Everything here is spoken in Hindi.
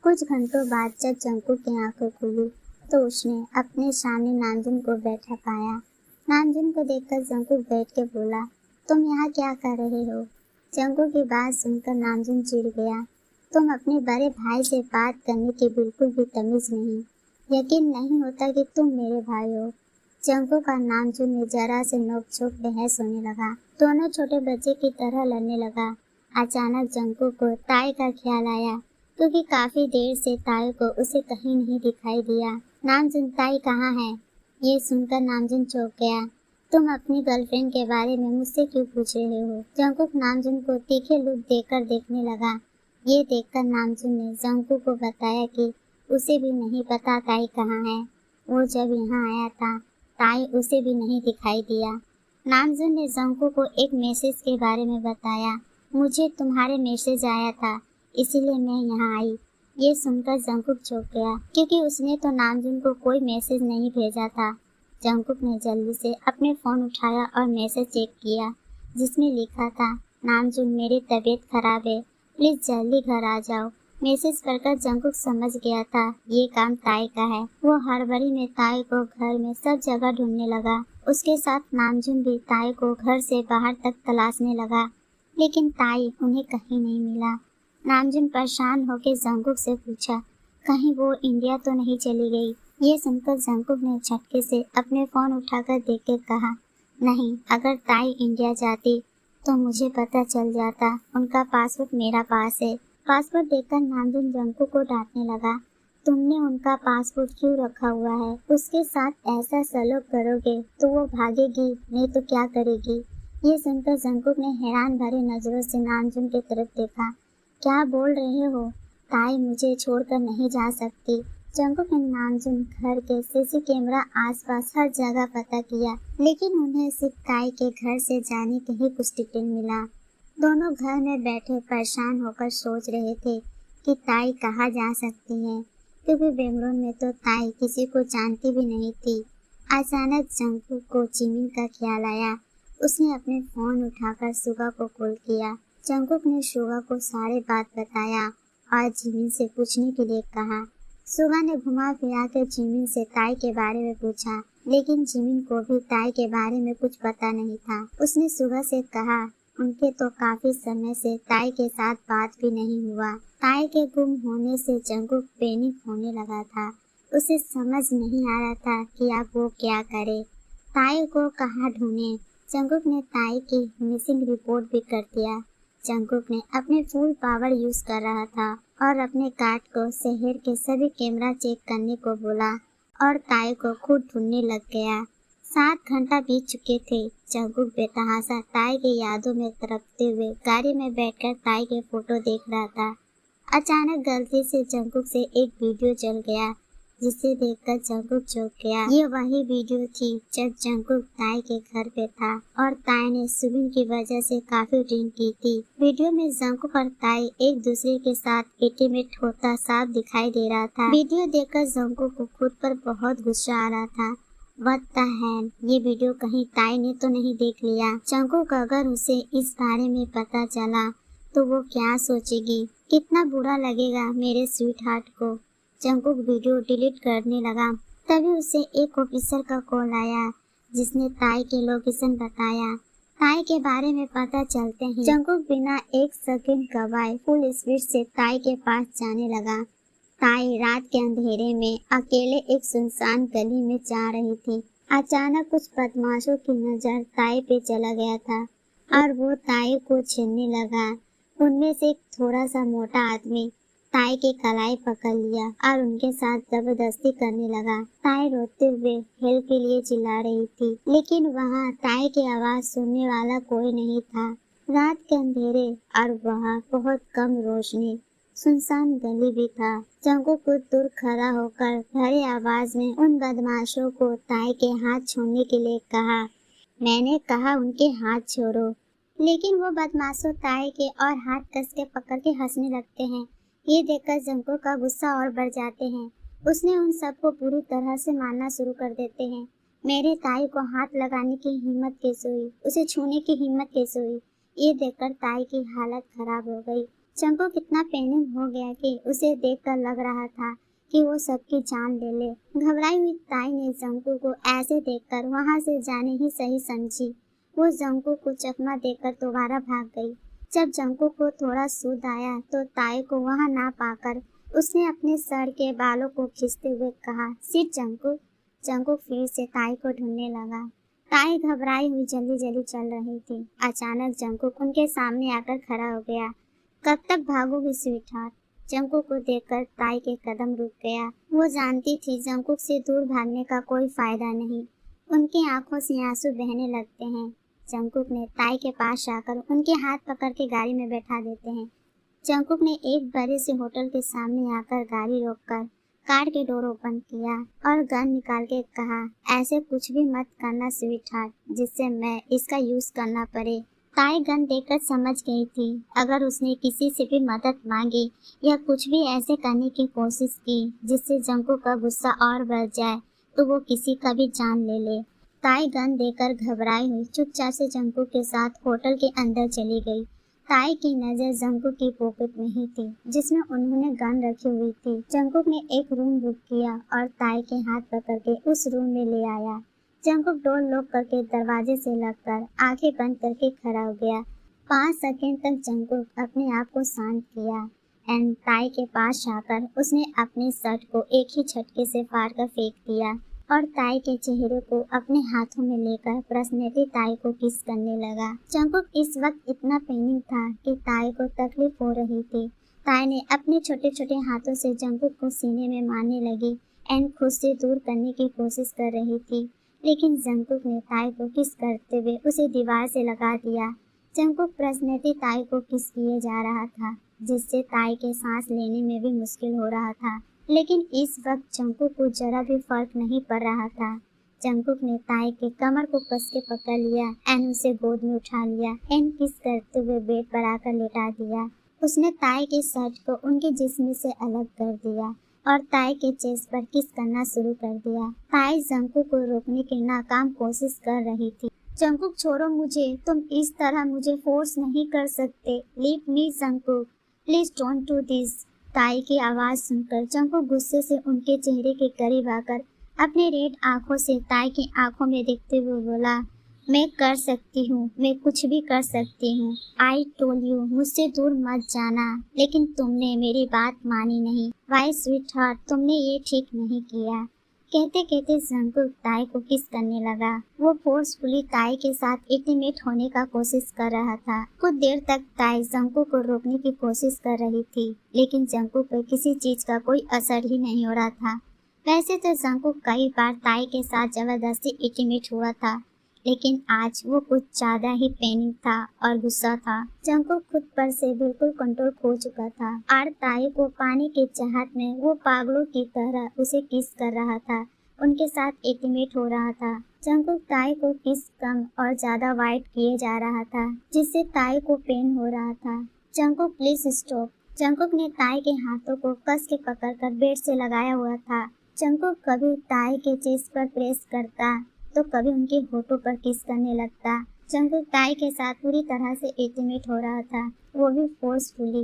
कुछ घंटों बाद जब जंकू की आंखें खुली तो उसने अपने सामने नामजुन को बैठा पाया। नामजुन को देखकर जंकू बैठ के बोला, तुम यहाँ क्या कर रहे हो? जंकू की बात सुनकर नामजुन चिढ़ गया। तुम अपने बड़े भाई से बात करने की बिल्कुल भी तमीज नहीं। यकीन नहीं होता कि तुम मेरे भाई हो। जंकू का नामजुन में जरा से नोक-झोंक बहस होने लगा। दोनों छोटे बच्चे की तरह लड़ने लगा। अचानक जंकू को ताई का ख्याल आया, क्योंकि काफी देर से ताई को उसे कहीं नहीं दिखाई दिया। नामजुन, ताई कहाँ है? ये सुनकर नामजुन चौंक गया। तुम अपनी गर्लफ्रेंड के बारे में मुझसे क्यों पूछ रहे हो? जंकू नामजुन को तीखे लुक देकर देखने लगा। ये देखकर नामजुन ने जंकू को बताया कि उसे भी नहीं पता ताई कहाँ है। वो जब यहाँ आया था ताई उसे भी नहीं दिखाई दिया। नामजुन ने जंकू को एक मैसेज के बारे में बताया। मुझे तुम्हारे मैसेज आया था, इसीलिए मैं यहाँ आई। ये सुनकर जंकुक चौंक गया, क्योंकि उसने तो नामजुन को कोई मैसेज नहीं भेजा था। जंकुक ने जल्दी से अपने फोन उठाया और मैसेज चेक किया, जिसमें लिखा था, नामजुन मेरी तबीयत खराब है, प्लीज जल्दी घर आ जाओ। मैसेज पढ़कर जंकुक समझ गया था ये काम ताई का है। वो हड़बड़ी में ताई को घर में सब जगह ढूंढने लगा। उसके साथ नामजुन भी ताई को घर से बाहर तक तलाशने लगा, लेकिन ताई उन्हें कहीं नहीं मिला। नामजुन परेशान होकर जंकुक से पूछा, कहीं वो इंडिया तो नहीं चली गई? ये सुनकर जंकुक ने झटके से अपने फोन उठाकर देखकर कहा, नहीं, अगर ताई इंडिया जाती तो मुझे पता चल जाता। उनका पासपोर्ट मेरा पास है। पासपोर्ट देखकर नामजुन जंकुक को डांटने लगा, तुमने उनका पासपोर्ट क्यों रखा हुआ है? उसके साथ ऐसा सलूक करोगे तो वो भागेगी, नहीं तो क्या करेगी? ये सुनकर जंकुक ने हैरान भरे नजरों से नामजुन की तरफ देखा। क्या बोल रहे हो? ताई मुझे छोड़कर नहीं जा सकती। जंकुक ने नामजुन घर के सीसी कैमरा आसपास हर जगह पता किया, लेकिन उन्हें सिर्फ ताई के घर से जाने के ही कुछ टिकट मिला। दोनों घर में बैठे परेशान होकर सोच रहे थे कि ताई कहाँ जा सकती है, क्योंकि बेंगलुरु में तो ताई किसी को जानती भी नहीं थी। अचानक जंकुक को जिमिन का ख्याल आया। उसने अपने फोन उठाकर सुगा को कॉल किया। जंकुक ने सुगा को सारी बात बताया और जिमिन से पूछने के लिए कहा। सुगा ने घुमा फिरा कर जिमिन से ताई के बारे में पूछा, लेकिन जिमिन को भी ताई के बारे में कुछ पता नहीं था। उसने सुगा से कहा, उनके तो काफी समय से ताई के साथ बात भी नहीं हुआ। ताई के गुम होने से जंकुक पैनिक होने लगा था। उसे समझ नहीं आ रहा था कि अब वो क्या करे, ताई को कहाँ ढूंढे। जंकुक ने ताई की मिसिंग रिपोर्ट भी कर दिया। जंकुक ने अपने फुल पावर यूज कर रहा था और अपने कार्ड को शहर के सभी कैमरा चेक करने को बोला और ताई को खुद ढूंढने लग गया। 7 घंटा बीत चुके थे। जंकुक बेतहाशा ताई के यादों में तड़पते हुए गाड़ी में बैठकर ताई के फोटो देख रहा था। अचानक गलती से जंकुक से एक वीडियो जल गया, जिसे देखकर जंकुक चौंक गया। ये वही वीडियो थी जब जंकुक ताई के घर पे था और ताई ने सुबिन की वजह से काफी ड्रिंक की थी। वीडियो में जंकुक और ताई एक दूसरे के साथ इंटीमेट होता साफ दिखाई दे रहा था। वीडियो देखकर जंकुक को खुद पर बहुत गुस्सा आ रहा था। व्हाट द हेल, ये वीडियो कहीं ताई ने तो नहीं देख लिया? जंकुक अगर उसे इस बारे में पता चला तो वो क्या सोचेगी? कितना बुरा लगेगा मेरे स्वीट हार्ट को। जंकुक वीडियो डिलीट करने लगा। तभी उसे एक ऑफिसर का कॉल आया, जिसने ताई के लोकेशन बताया। ताई के बारे में पता चलते ही जंकुक बिना एक सेकंड गवाए फुल स्पीड से ताई के पास जाने लगा। ताई रात के अंधेरे में अकेले एक सुनसान गली में जा रही थी। अचानक कुछ बदमाशों की नजर ताई पे चला गया था और वो ताई को छीनने लगा। उनमें से एक थोड़ा सा मोटा आदमी ताई की कलाई पकड़ लिया और उनके साथ जबरदस्ती करने लगा। ताई रोते हुए हेल्प के लिए चिल्ला रही थी, लेकिन वहाँ ताई की आवाज सुनने वाला कोई नहीं था। रात के अंधेरे और वहाँ बहुत कम रोशनी, सुनसान गली भी था। जंकुक कुछ दूर खड़ा होकर भरी आवाज में उन बदमाशों को ताई के हाथ छोड़ने के लिए कहा। मैंने कहा उनके हाथ छोड़ो, लेकिन वो बदमाशों ताई के और हाथ कस के पकड़ के हंसने लगते हैं। ये देखकर जंकुक का गुस्सा और बढ़ जाते हैं। उसने उन सबको पूरी तरह से मारना शुरू कर देते हैं। मेरे ताई को हाथ लगाने की हिम्मत कैसे हुई? उसे छूने की हिम्मत कैसे हुई? ये देखकर ताई की हालत खराब हो गई। जंकुक इतना पैनिक हो गया कि उसे देखकर लग रहा था कि वो सबकी जान ले ले। घबराई हुई ताई ने जंकुक को ऐसे देखकर वहां से जाने ही सही समझी। वो जंकुक को चकमा देकर दोबारा भाग गई। जब जंकुक को थोड़ा सूद आया तो ताई को वहां ना पाकर उसने अपने सर के बालों को खींचते हुए कहा, सिट जंकुक। जंकुक फिर से ताई को ढूंढने लगा। ताई घबराई हुई जल्दी जल्दी चल रही थी। अचानक जंकुक उनके सामने आकर खड़ा हो गया। कब तक भागोगी स्वीटहार्ट? जंकुक को देखकर ताई के कदम रुक गया। वो जानती थी जंकुक से दूर भागने का कोई फायदा नहीं। उनकी आंखों से आंसू बहने लगते हैं। जंकुक ने ताई के पास आकर उनके हाथ पकड़ के गाड़ी में बैठा देते हैं। जंकुक ने एक बड़े से होटल के सामने आकर गाड़ी रोककर कार के डोर ओपन किया और गन निकाल के कहा, ऐसे कुछ भी मत करना स्वीटहार्ट जिससे मैं इसका यूज करना पड़े। ताई गन देखकर समझ गई थी अगर उसने किसी से भी मदद मांगी या कुछ भी ऐसे करने की कोशिश की जिससे जंकुक का गुस्सा और बढ़ जाए तो वो किसी का भी जान ले ले। ताई गन देकर घबराई हुई चुपचाप से जंकुक के साथ होटल के अंदर चली गई। ताई की नजर जंकुक की पॉकेट में ही थी जिसमें उन्होंने गन रखी हुई थी। जंकुक ने एक रूम बुक किया और ताई के हाथ पकड़ के उस रूम में ले आया। जंकुक डोर लॉक करके दरवाजे से लगकर आंखें बंद करके खड़ा हो गया। 5 सेकंड तक जंकुक अपने आप को शांत किया एंड ताई के पास आकर उसने अपने शर्ट को एक ही झटके से फाड़ कर फेंक दिया और ताई के चेहरे को अपने हाथों में लेकर पर्सनैलिटी ताई को किस करने लगा। जंकुक इस वक्त इतना पैनिक था कि ताई को तकलीफ हो रही थी। ताई ने अपने छोटे छोटे हाथों से जंकुक को सीने में मारने लगी एंड खुद से दूर करने की कोशिश कर रही थी, लेकिन जंकुक ने ताई को किस करते हुए उसे दीवार से लगा दिया। जंकुक पर्सनैलिटी ताई को किस किए जा रहा था जिससे ताई के सांस लेने में भी मुश्किल हो रहा था, लेकिन इस वक्त जंकुक को जरा भी फर्क नहीं पड़ रहा था। जंकुक ने ताई के कमर को कस के पकड़ लिया एंड उसे गोद में उठा लिया एंड किस करते हुए बेड पर आकर लेटा दिया। उसने ताई के शर्ट को उनके जिस्म से अलग कर दिया और ताई के चेस्ट पर किस करना शुरू कर दिया। ताई जंकुक को रोकने की नाकाम कोशिश कर रही थी। जंकुक छोड़ो मुझे, तुम इस तरह मुझे फोर्स नहीं कर सकते। Leave me Jungkook, please don't do this. ताई की आवाज सुनकर जंकुक गुस्से से उनके चेहरे के करीब आकर अपने रेड आंखों से ताई की आंखों में देखते हुए बोला, मैं कर सकती हूँ, मैं कुछ भी कर सकती हूँ। आई टोल्ड यू मुझसे दूर मत जाना, लेकिन तुमने मेरी बात मानी नहीं। वाई स्वीटहार्ट, तुमने ये ठीक नहीं किया। कहते कहते जंकुक ताई को किस करने लगा। वो फोर्सफुली ताई के साथ इंटीमेट होने का कोशिश कर रहा था। कुछ देर तक ताई जंकुक को रोकने की कोशिश कर रही थी, लेकिन जंकुक पर किसी चीज का कोई असर ही नहीं हो रहा था। वैसे तो जंकुक कई बार ताई के साथ जबरदस्ती इंटीमेट हुआ था, लेकिन आज वो कुछ ज्यादा ही पैनिक था और गुस्सा था। जंकुक खुद पर से बिल्कुल कंट्रोल खो चुका था और ताई को पाने के चाहत में वो पागलों की तरह उसे किस कर रहा था, उनके साथ इंटीमेट हो रहा था। जंकुक ताई को किस कम और ज्यादा वाइट किए जा रहा था, जिससे ताई को पेन हो रहा था। Jungkook please stop. जंकुक ने ताई के हाथों को कस के पकड़कर बेड से लगाया हुआ था। जंकुक कभी ताई के चेस्ट पर प्रेस करता तो कभी उनके होठों पर किस करने लगता। जंकुक ताई के साथ पूरी तरह से इंटीमेट हो रहा था, वो भी फोर्सफुली।